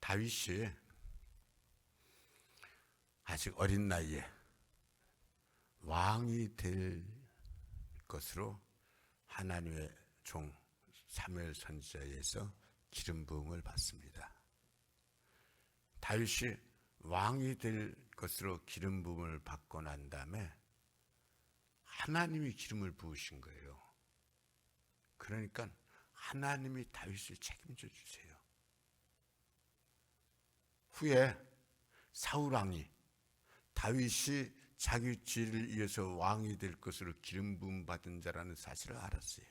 다윗이 아직 어린 나이에 왕이 될 것으로 하나님의 종 사무엘 선지자에서 기름 부음을 받습니다. 다윗이 왕이 될 것으로 기름 부음을 받고 난 다음에 하나님이 기름을 부으신 거예요. 그러니까 하나님이 다윗을 책임져 주세요. 후에 사울 왕이 다윗이 자기 뒤를 이어서 왕이 될 것으로 기름 부음 받은 자라는 사실을 알았어요.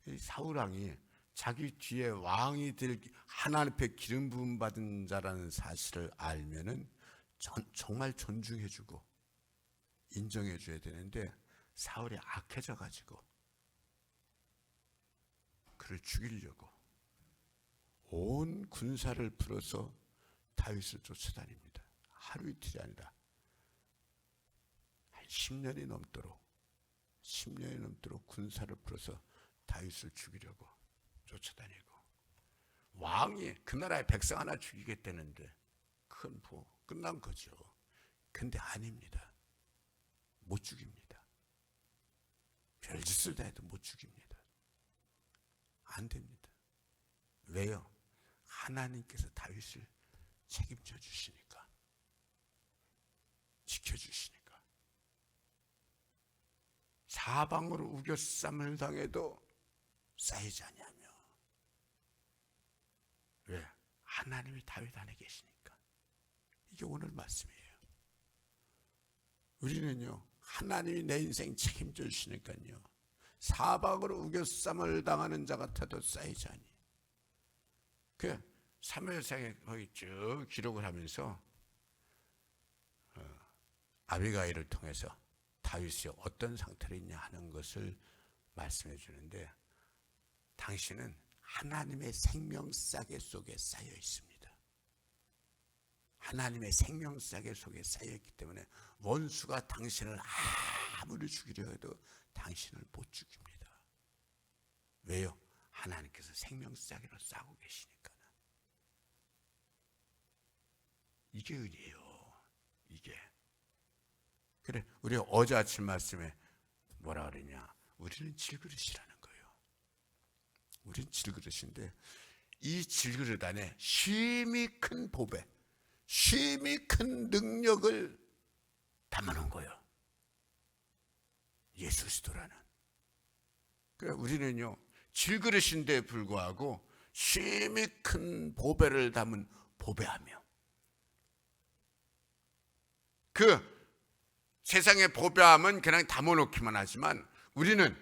이 사울 왕이 자기 뒤에 왕이 될 하나님 앞에 기름 부음 받은 자라는 사실을 알면은 정말 존중해주고 인정해줘야 되는데 사울이 악해져가지고 그를 죽이려고 온 군사를 풀어서 다윗을 쫓아다닙니다. 하루 이틀이 아니라 한 10년이 넘도록 군사를 풀어서 다윗을 죽이려고 쫓아다니고, 왕이 그 나라의 백성 하나 죽이겠다는데 큰 뭐 끝난 거죠. 근데 아닙니다. 못 죽입니다. 별짓을 다 해도 못 죽입니다. 안 됩니다. 왜요? 하나님께서 다윗을 책임져 주시니까, 지켜주시니까. 사방으로 우겨쌈을 당해도 쌓이지 아니하며. 왜? 하나님이 다윗 안에 계시니까. 이게 오늘 말씀이에요. 우리는요, 하나님이 내 인생 책임져 주시니까요, 사방으로 우겨쌈을 당하는 자 같아도 쌓이지 아니. 그 사무엘상에 거기 쭉 기록을 하면서 아비가일을 통해서 다윗이 어떤 상태로 있냐 하는 것을 말씀해 주는데, 당신은 하나님의 생명싸개 속에 쌓여 있습니다. 하나님의 생명싸개 속에 쌓여 있기 때문에 원수가 당신을 아무리 죽이려 해도 당신을 못 죽입니다. 왜요? 하나님께서 생명싸개로 싸고 계시니까. 이게 은혜예요. 이게. 그래, 우리 어제 아침 말씀에 뭐라 그러냐? 우리는 질그릇이라는 거예요. 우리는 질그릇인데, 이 질그릇 안에 쉼이 큰 보배, 쉼이 큰 능력을 담아놓은 거예요. 예수 그리스도라는. 그래, 우리는요, 질그릇인데 불구하고 쉼이 큰 보배를 담은 보배하며, 그 세상의 보배함은 그냥 담아놓기만 하지만, 우리는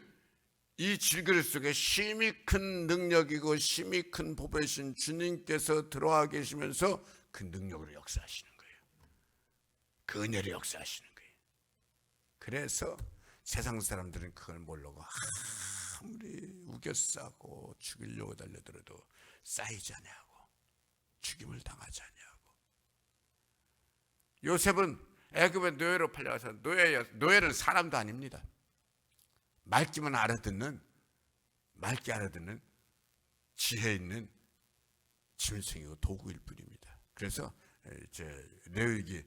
이 질그릇 속에 쉼이 큰 능력이고 쉼이 큰 보배신 주님께서 들어와 계시면서 그 능력으로 역사하시는 거예요. 그 은혜로 역사하시는 거예요. 그래서 세상 사람들은 그걸 모르고 아무리 우겨싸고 죽이려고 달려들어도 쌓이지 아니하고 죽임을 당하지 아니하고. 요셉은 애굽의 노예로 팔려가서, 노예는 사람도 아닙니다. 맑게 알아듣는 지혜 있는 짐승이고 도구일 뿐입니다. 그래서 레위기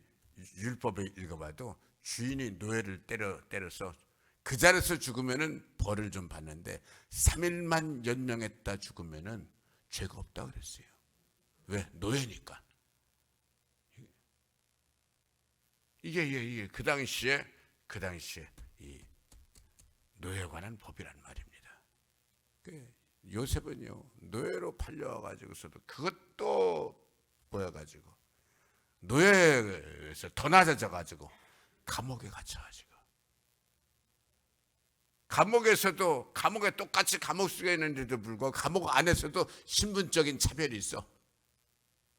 율법에 읽어봐도 주인이 노예를 때려서 그 자리에서 죽으면은 벌을 좀 받는데 3일만 연명했다 죽으면은 죄가 없다 그랬어요. 왜? 노예니까. 이게 그 당시에 이 노예에 관한 법이란 말입니다. 요셉은요, 노예로 팔려가지고서도 그것도 보여가지고 노예에서 더 낮아져가지고 감옥에 갇혀가지고, 감옥에 똑같이 감옥 속에 있는데도 불구하고 감옥 안에서도 신분적인 차별이 있어.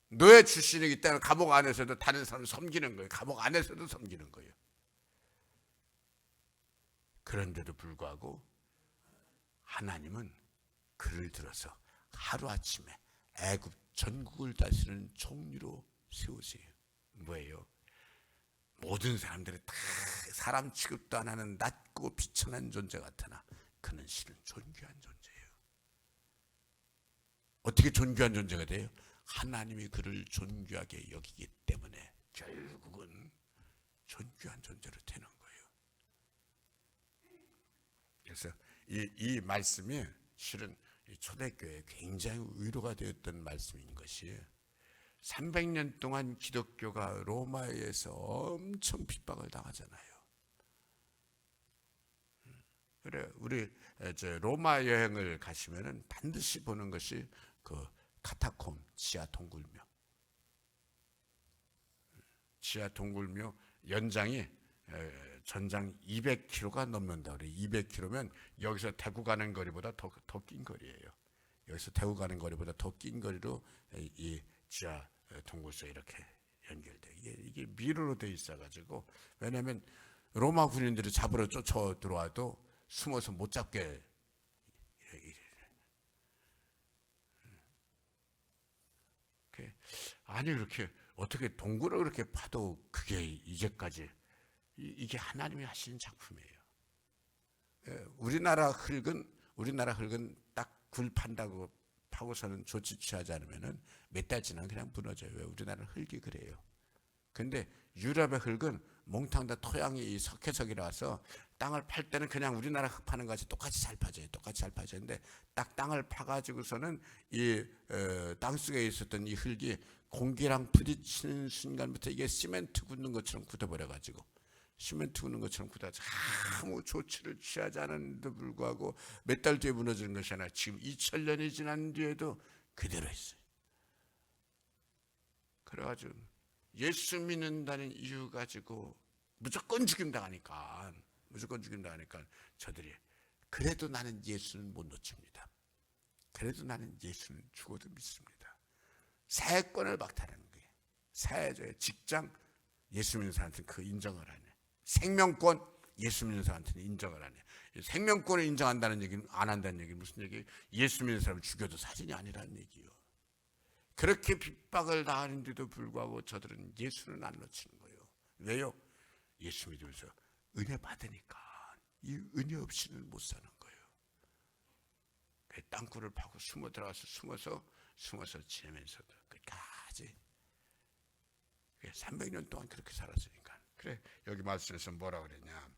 노예 출신이기 때문에 감옥 안에서도 다른 사람을 섬기는 거예요. 감옥 안에서도 섬기는 거예요. 그런데도 불구하고 하나님은 그를 들어서 하루아침에 애굽 전국을 다스리는 총리로 세우세요. 뭐예요? 모든 사람들이 다 사람 취급도 안 하는 낮고 비천한 존재 같으나 그는 실은 존귀한 존재예요. 어떻게 존귀한 존재가 돼요? 하나님이 그를 존귀하게 여기기 때문에 결국은 존귀한 존재로 되는 거예요. 그래서 이 말씀이 실은 초대교회에 굉장히 위로가 되었던 말씀인 것이 300년 동안 기독교가 로마에서 엄청 핍박을 당하잖아요. 그래, 우리 로마 여행을 가시면은 반드시 보는 것이 그 카타콤 지하 동굴묘. 지하 동굴묘 연장이 전장 200km가 넘는다 그래. 200km면 여기서 대구 가는 거리보다 더 긴 거리예요. 여기서 대구 가는 거리보다 더 긴 거리로 이 지하 동굴소에 이렇게 연결돼. 이게 미로로 돼 있어가지고, 왜냐하면 로마 군인들이 잡으러 쫓아 들어와도 숨어서 못 잡게. 아니 그렇게 어떻게 동굴을 그렇게 파도 그게 이제까지 이게 하나님이 하시는 작품이에요. 우리나라 흙은 딱 굴 판다고 파고서는 조치 취하지 않으면은 몇 달 지나면 그냥 무너져요. 왜? 우리나라 흙이 그래요. 근데 유럽의 흙은 몽땅 다 토양이 석회석이라서 땅을 팔 때는 그냥 우리나라 흙 파는 것이 똑같이 잘 파져요. 똑같이 잘 파지는데 딱 땅을 파가지고서는 이 땅속에 있었던 이 흙이 공기랑 부딪히는 순간부터 이게 시멘트 굳는 것처럼 굳어버려가지고, 시멘트 굳는 것처럼 굳어서 아무 조치를 취하지 않았는데도 불구하고 몇 달 뒤에 무너지는 것이 아니라 지금 2000년이 지난 뒤에도 그대로 있어요. 그래가지고 예수 믿는다는 이유 가지고 무조건 죽임당하니까 저들이 그래도 나는 예수는 못 놓칩니다. 그래도 나는 예수는 죽어도 믿습니다. 사회권을 박탈하는 거예요. 사회적 직장 예수 믿는 사람한테는 그 인정을 안 해. 생명권 예수 믿는 사람한테는 인정을 안 해. 생명권을 인정한다는 얘기는 안 한다는 얘기는 무슨 얘기예요? 예수 믿는 사람을 죽여도 사진이 아니라는 얘기예요. 그렇게 핍박을 당하는데도 불구하고 저들은 예수는 안 놓치는 거예요. 왜요? 예수 믿으면서 은혜 받으니까 이 은혜 없이는 못 사는 거예요. 땅굴을 파고 숨어 들어가서 숨어서 지내면서도 끝까지 300년 동안 그렇게 살았으니까. 그래, 여기 말씀에서 뭐라 그랬냐?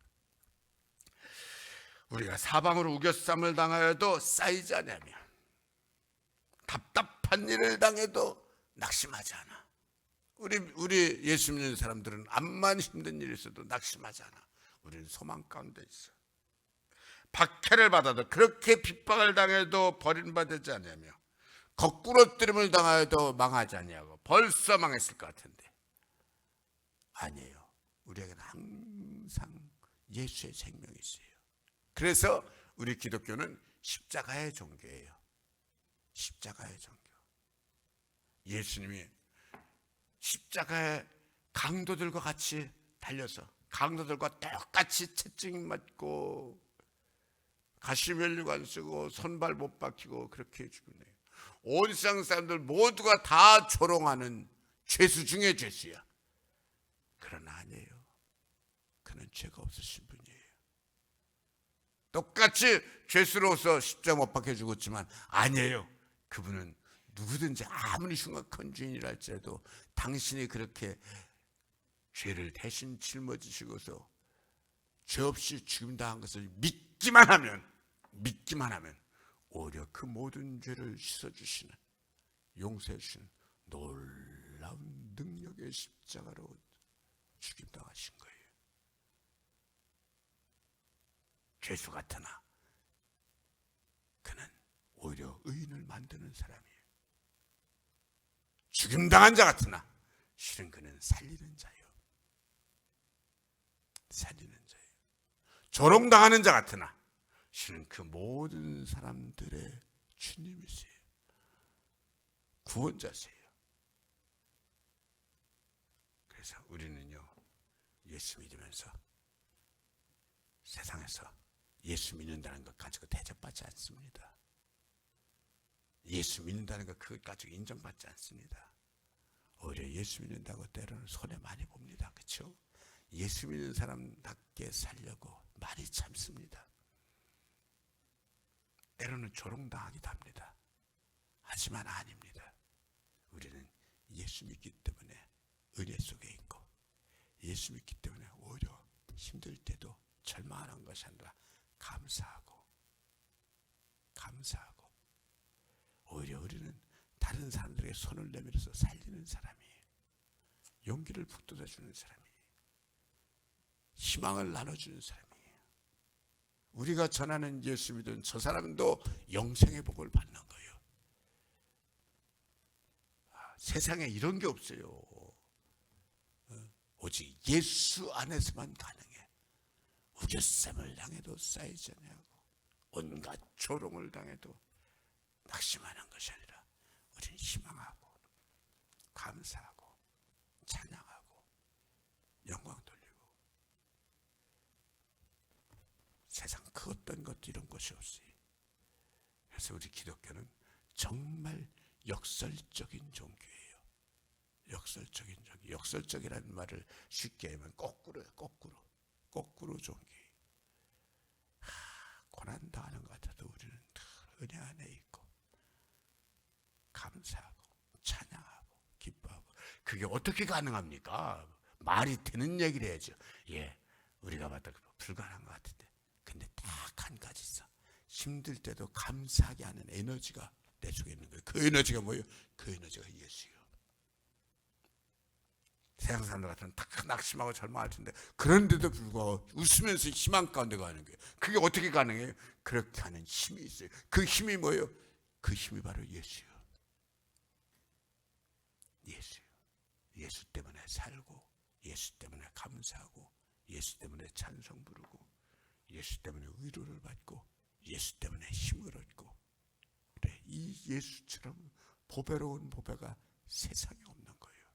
우리가 사방으로 우겨쌈을 당하여도 쌓이지 않으며 답답한 일을 당해도 낙심하지 않아. 우리 예수 믿는 사람들은 암만 힘든 일이 있어도 낙심하지 않아. 우리는 소망 가운데 있어. 박해를 받아도, 그렇게 핍박을 당해도 버림받지 않으며 거꾸로 뜨림을 당하여도 망하지 아니하고. 벌써 망했을 것 같은데 아니에요. 우리에게는 항상 예수의 생명이 있어요. 그래서 우리 기독교는 십자가의 종교예요. 십자가의 종교. 예수님이 십자가의 강도들과 같이 달려서 강도들과 똑같이 채찍 맞고 가시면류관 쓰고 손발 못 박히고 그렇게 죽었네요. 온 세상 사람들 모두가 다 조롱하는 죄수 중에 죄수야. 그러나 아니에요. 그는 죄가 없으신 분이에요. 똑같이 죄수로서 십자가 못 박혀 죽었지만 아니에요. 그분은 누구든지 아무리 흉악한 죄인이라 할지라도 당신이 그렇게 죄를 대신 짊어지시고서 죄 없이 죽임당한 것을 믿기만 하면 오히려 그 모든 죄를 씻어주시는, 용서해주시는 놀라운 능력의 십자가로 죽임당하신 거예요. 죄수 같으나 그는 오히려 의인을 만드는 사람이에요. 죽임당한 자 같으나 실은 그는 살리는 자예요. 살리는 자예요. 조롱당하는 자 같으나 실은 그 모든 사람들의 주님이세요. 구원자세요. 그래서 우리는요, 예수 믿으면서 세상에서 예수 믿는다는 것 가지고 대접받지 않습니다. 예수 믿는다는 것 그것 가지고 인정받지 않습니다. 오히려 예수 믿는다고 때로는 손해 많이 봅니다. 그렇죠? 예수 믿는 사람답게 살려고 많이 참습니다. 때로는 조롱당하기도 합니다. 하지만 아닙니다. 우리는 예수 믿기 때문에 은혜 속에 있고, 예수 믿기 때문에 오히려 힘들 때도 절망하는 것이 아니라 감사하고 오히려 우리는 다른 사람들에게 손을 내밀어서 살리는 사람이에요. 용기를 북돋아주는 사람이에요. 희망을 나눠주는 사람이에요. 우리가 전하는 예수 믿은 저 사람도 영생의 복을 받는 거예요. 세상에 이런 게 없어요. 오직 예수 안에서만 가능해. 우겨쌈을 당해도 쌓이지 아니하고 온갖 조롱을 당해도 낙심하는 것이 아니라 우리는 희망하고 감사하고 찬양하고 영광 돌리고, 세상 그 어떤 것도 이런 것이 없어요. 그래서 우리 기독교는 정말 역설적인 종교예요. 역설적인 종교. 역설적이라는 말을 쉽게 하면 거꾸로예요. 거꾸로 종교예요. 고난당하는 것 같아도 우리는 은혜 안에 있고 감사하고 찬양하고 기뻐하고. 그게 어떻게 가능합니까? 말이 되는 얘기를 해야죠. 우리가 봤다 불가능한 것 같은데, 근데 딱 한 가지 있어. 힘들 때도 감사하게 하는 에너지가 내 속에 있는 거예요. 그 에너지가 뭐예요? 그 에너지가 예수예요. 세상 사람들 같으면 다 낙심하고 절망할 텐데, 그런데도 불구하고 웃으면서 희망 가운데 가는 거예요. 그게 어떻게 가능해요? 그렇게 하는 힘이 있어요. 그 힘이 뭐예요? 그 힘이 바로 예수예요. 예수 때문에 살고, 예수 때문에 감사하고, 예수 때문에 찬송 부르고, 예수 때문에 위로를 받고, 예수 때문에 힘을 얻고. 그래, 이 예수처럼 보배로운 보배가 세상에 없는 거예요.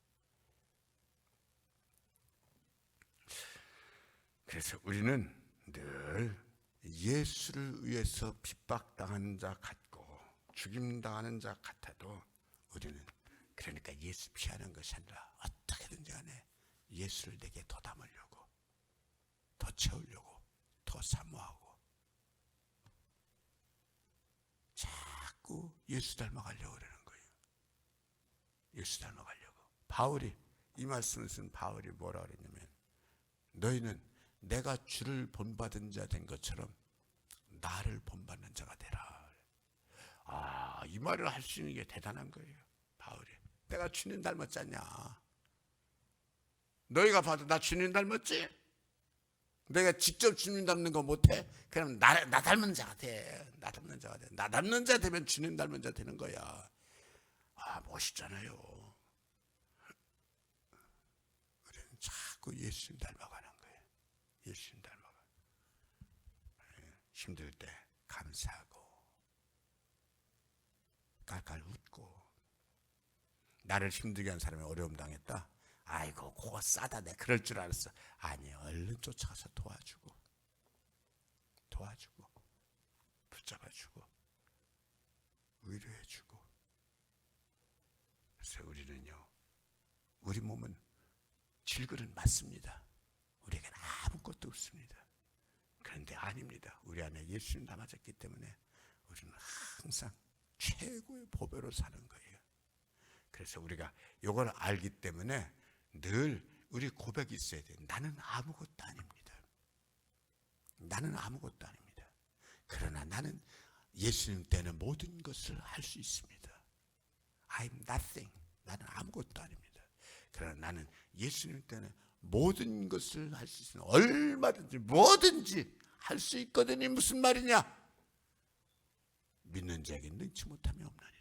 그래서 우리는 늘 예수를 위해서 핍박당하는 자 같고 죽임당하는 자 같아도, 우리는 그러니까 예수 피하는 것이 아니라 어떻게든지 간에 예수를 내게 더 담으려고, 더 채우려고, 더 사모하고, 자꾸 예수 닮아가려고 그러는 거예요. 예수 닮아가려고. 바울이, 이 말씀을 쓴 바울이 뭐라 그랬냐면, 너희는 내가 주를 본받은 자 된 것처럼 나를 본받는 자가 되라. 이 말을 할 수 있는 게 대단한 거예요. 바울이, 내가 주님 닮았지 않냐? 너희가 봐도 나 주님 닮았지? 내가 직접 주님 닮는 거 못해? 그럼 나 닮은 자가 돼. 나 닮는 자가 돼. 나 닮는 자 되면 주님 닮은 자 되는 거야. 멋있잖아요. 우리는 자꾸 예수님 닮아가는 거예요. 예수님 닮아가. 힘들 때 감사하고 깔깔 웃고. 나를 힘들게 한 사람이 어려움 당했다. 아이고 그거 싸다, 내 그럴 줄 알았어. 아니, 얼른 쫓아가서 도와주고 붙잡아주고 위로해주고. 그래서 우리는요, 우리 몸은 질그릇 맞습니다. 우리에게는 아무것도 없습니다. 그런데 아닙니다. 우리 안에 예수님 담아졌기 때문에 우리는 항상 최고의 보배로 사는 거예요. 그래서 우리가 이걸 알기 때문에 늘 우리 고백이 있어야 돼요. 나는 아무것도 아닙니다. 나는 아무것도 아닙니다. 그러나 나는 예수님 때는 모든 것을 할 수 있습니다. I'm nothing. 나는 아무것도 아닙니다. 그러나 나는 예수님 때는 모든 것을 할 수 있습니다. 얼마든지 뭐든지 할 수 있거든요. 무슨 말이냐? 믿는 자에게 능치 못함이 없느니라.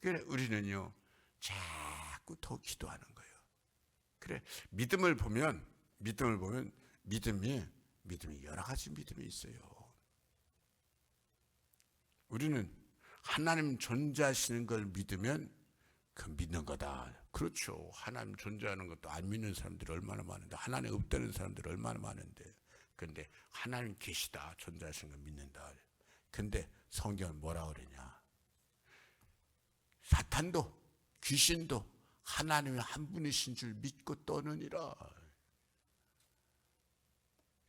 그래, 우리는요 자꾸 더 기도하는 거예요. 그래, 믿음을 보면 믿음이 여러 가지 믿음이 있어요. 우리는 하나님 존재하시는 걸 믿으면 그 믿는 거다. 그렇죠. 하나님 존재하는 것도 안 믿는 사람들이 얼마나 많은데, 하나님 없다는 사람들이 얼마나 많은데. 근데 하나님 계시다, 존재하시는 걸 믿는다. 근데 성경은 뭐라 그러냐? 사탄도 귀신도 하나님이 한 분이신 줄 믿고 떠느니라.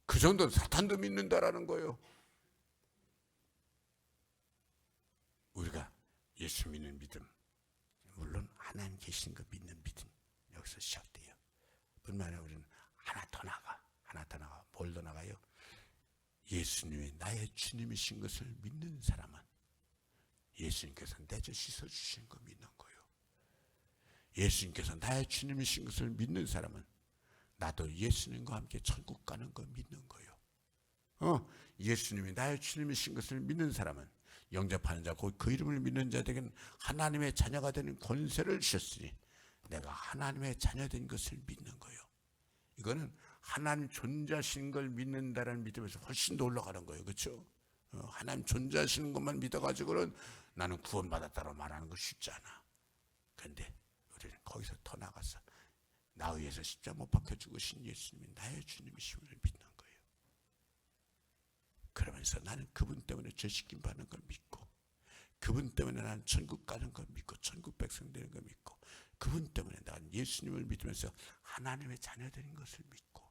그 정도는 사탄도 믿는다라는 거예요. 우리가 예수 믿는 믿음, 물론 하나님 계신 거 믿는 믿음, 여기서 시작돼요. 뿐만 아니라 우리는 하나 더 나가. 뭘 더 나가요? 예수님이 나의 주님이신 것을 믿는 사람은 예수님께서 내 죄 씻어주신 거 믿는 거예요. 예수님께서 나의 주님이신 것을 믿는 사람은 나도 예수님과 함께 천국 가는 거 믿는 거예요. 예수님이 나의 주님이신 것을 믿는 사람은 영접하는 자, 곧 그 이름을 믿는 자들에게는 하나님의 자녀가 되는 권세를 주셨으니 내가 하나님의 자녀된 것을 믿는 거예요. 이거는 하나님 존재하시는 걸 믿는다는 믿음에서 훨씬 더 올라가는 거예요. 그렇죠? 하나님 존재하시는 것만 믿어가지고는 나는 구원받았다고 말하는 거 쉽지 않아. 그런데 우리는 거기서 더 나가서 나 위해서 십자가 못 박혀 죽으신 예수님이 나의 주님이심을 믿는 거예요. 그러면서 나는 그분 때문에 죄 씻김 받는 걸 믿고, 그분 때문에 나는 천국 가는 걸 믿고, 천국 백성 되는 걸 믿고, 그분 때문에 나는 예수님을 믿으면서 하나님의 자녀 되는 것을 믿고,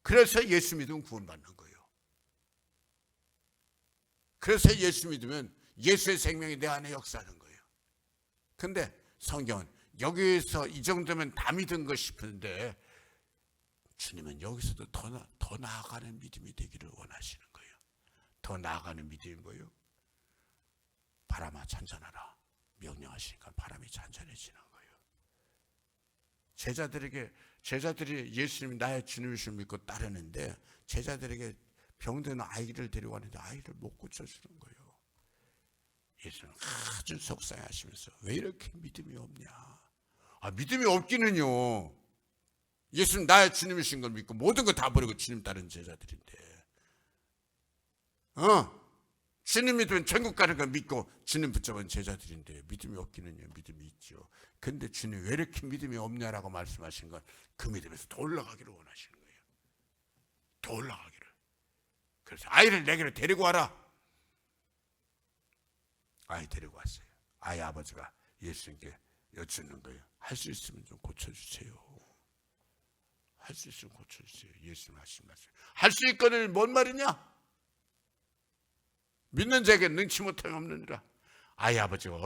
그래서 예수 믿으면 구원받는 거예요. 그래서 예수 믿으면 예수의 생명이 내 안에 역사하는 거예요. 근데 성경은 여기에서 이 정도면 다 믿은 것 싶은데 주님은 여기서도 더 나아가는 믿음이 되기를 원하시는 거예요. 더 나아가는 믿음이 뭐예요? 바람아 잔잔하라 명령하시니까 바람이 잔잔해지는 거예요. 제자들이 예수님이 나의 주님이심을 믿고 따르는데 제자들에게 병든 아이를 데리고 왔는데 아이를 못 고쳐주는 거예요. 예수는 아주 속상해하시면서 왜 이렇게 믿음이 없냐. 믿음이 없기는요. 예수는 나의 주님이신 걸 믿고 모든 거 다 버리고 주님 따른 제자들인데 주님 믿으면 천국 가는 걸 믿고 주님 붙잡은 제자들인데 믿음이 없기는요. 믿음이 있죠. 근데 주님 왜 이렇게 믿음이 없냐라고 말씀하신 건 그 믿음에서 더 올라가기를 원하시는 거예요. 더 올라가기를. 그래서 아이를 내게로 데리고 와라. 아이 데리고 왔어요. 아이 아버지가 예수님께 여쭙는 거예요. 할 수 있으면 좀 고쳐주세요. 할 수 있으면 고쳐주세요. 예수님 하신 말씀. 할 수 있거늘 뭔 말이냐? 믿는 자에게 능치 못함이 없느니라. 아이 아버지가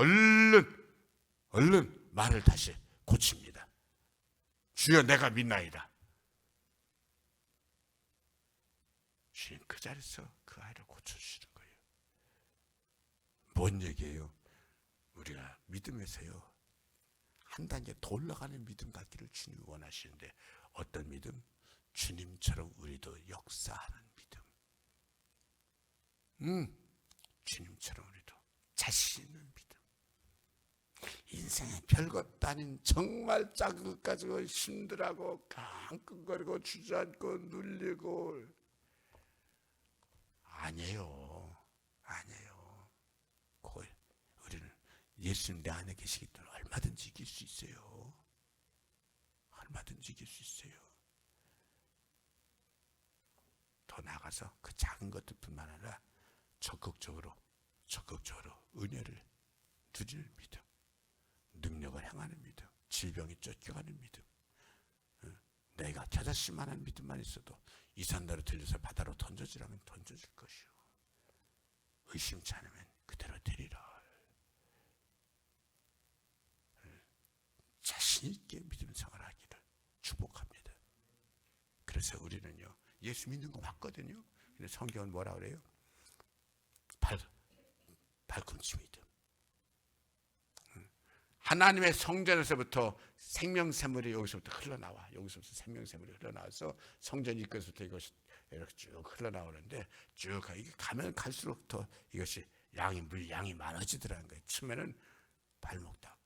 얼른 말을 다시 고칩니다. 주여 내가 믿나이다. 주님 그 자리에서 그 아이를 고쳐주시는 거예요. 뭔 얘기예요? 우리가 믿음에서요 한 단계 더 올라가는 믿음 갖기를 주님이 원하시는데 어떤 믿음? 주님처럼 우리도 역사하는 믿음. 주님처럼 우리도 자신 있는 믿음. 인생에 별것도 아닌 정말 작은 것 가지고 힘들하고 깡깡거리고 주저앉고 눌리고 아니에요. 우리는 예수님 내 안에 계시기 때문에 얼마든지 이길 수 있어요. 더 나아가서 그 작은 것들뿐만 아니라 적극적으로 은혜를 누리는 믿음, 능력을 행하는 믿음, 질병이 쫓겨가는 믿음. 내가 겨자씨 만한 믿음만 있어도 이 산다로 들려서 바다로 던져지라면 던져질 것이요 의심치 않으면 그대로 되리라. 자신 있게 믿음 생활하기를 축복합니다. 그래서 우리는요 예수 믿는 거 맞거든요. 근데 성경은 뭐라 그래요? 발꿈치 믿음. 하나님의 성전에서부터 생명샘물이 여기서부터 흘러나와. 여기서부터 생명샘물이 흘러나와서 성전 입구에서부터 이것이 이렇게 쭉 흘러나오는데 쭉 이게 가면 갈수록 더 이것이 물량이 많아지더라는 거예요. 처음에는 발목 닿고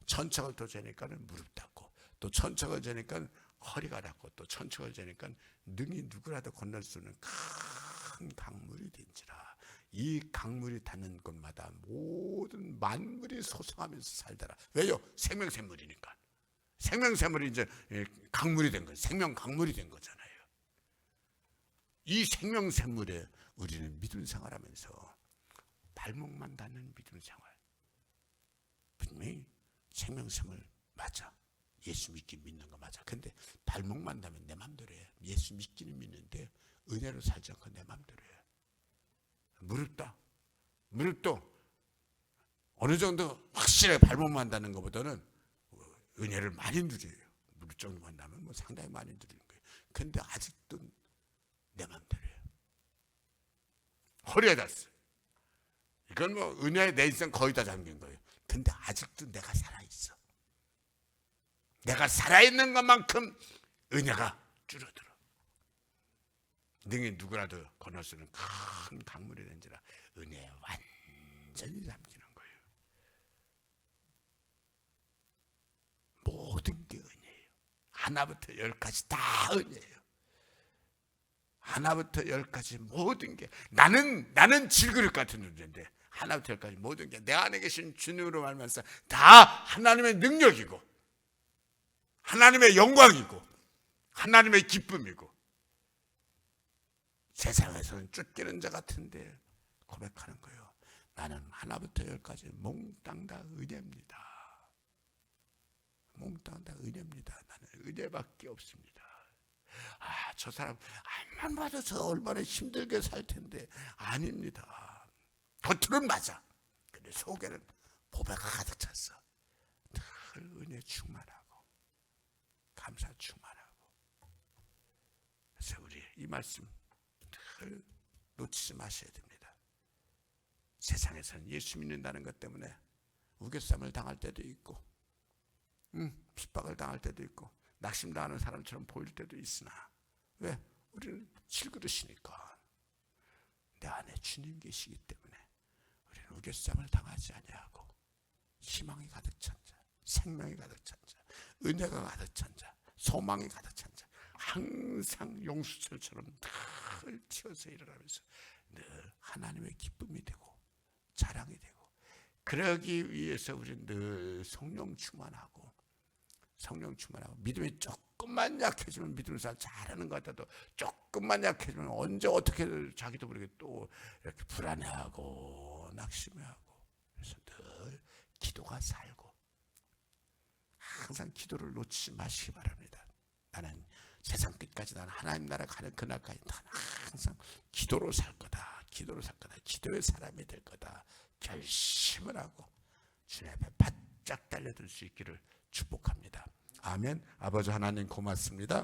천척을 더 재니까는 무릎 닿고 또 천척을 재니까 허리가 닿고 또 천척을 재니까 능히 누구라도 건널 수 있는 큰 강물이 된지라. 이 강물이 닿는 곳마다 모든 만물이 소성하면서 살더라. 왜요? 생명샘물이니까. 생명샘물이 이제 강물이 된 거예요. 생명 강물이 된 거잖아요. 이 생명샘물에 우리는 믿음 생활하면서 발목만 닿는 믿음 생활. 분명히 생명샘물 맞아. 예수 믿는 거 맞아. 근데 발목만 닿으면 내 맘대로 해. 예수 믿기는 믿는데 은혜로 살지 않고 내 맘대로 해. 무릎 다 무릎도 어느 정도 확실하게 발목만다는 것보다는 은혜를 많이 누려요. 무릎 정도만 나면 뭐 상당히 많이 누리는 거예요. 근데 아직도 내 맘대로예요. 허리에 닿았어요. 이건 뭐 은혜에 내 인생 거의 다 잠긴 거예요. 근데 아직도 내가 살아있어. 내가 살아있는 것만큼 은혜가 줄어들어. 능히 누구라도 건널 수 있는 큰 강물이 된지라 은혜에 완전히 잠기는 거예요. 모든 게 은혜예요. 하나부터 열까지 다 은혜예요. 하나부터 열까지 모든 게 나는 질그릇 같은 존재인데 하나부터 열까지 모든 게 내 안에 계신 주님으로 말면서 다 하나님의 능력이고 하나님의 영광이고 하나님의 기쁨이고 세상에서는 쫓기는 자 같은데 고백하는 거예요. 나는 하나부터 열까지 몽땅 다 은혜입니다. 몽땅 다 은혜입니다. 나는 은혜밖에 없습니다. 저 사람 앞만 봐도 저 얼마나 힘들게 살 텐데 아닙니다. 겉으로는 맞아. 근데 속에는 보배가 가득 찼어. 늘 은혜 충만하고 감사 충만하고. 그래서 우리 이 말씀 늘 놓치지 마셔야 됩니다. 세상에서는 예수 믿는다는 것 때문에 우겨쌈을 당할 때도 있고 핍박을 당할 때도 있고 낙심당하는 사람처럼 보일 때도 있으나 왜? 우리는 질그릇이니까 내 안에 주님 계시기 때문에 우리는 우겨쌈을 당하지 아니하고 희망이 가득 찬 자, 생명이 가득 찬 자, 은혜가 가득 찬 자, 소망이 가득 찬 자, 항상 용수철처럼 늘 튀어서 일어나면서 늘 하나님의 기쁨이 되고 자랑이 되고 그러기 위해서 우리는 늘 성령 충만하고 믿음이 조금만 약해지면 믿음을 잘하는 것 같아도 조금만 약해지면 언제 어떻게 자기도 모르게 또 이렇게 불안해하고 낙심해하고 그래서 늘 기도가 살고 항상 기도를 놓치지 마시기 바랍니다. 나는 세상 끝까지 나는 하나님 나라 가는 그날까지 나는 항상 기도로 살 거다. 기도의 사람이 될 거다. 결심을 하고 주님 앞에 바짝 달려들 수 있기를 축복합니다. 아멘. 아버지 하나님 고맙습니다.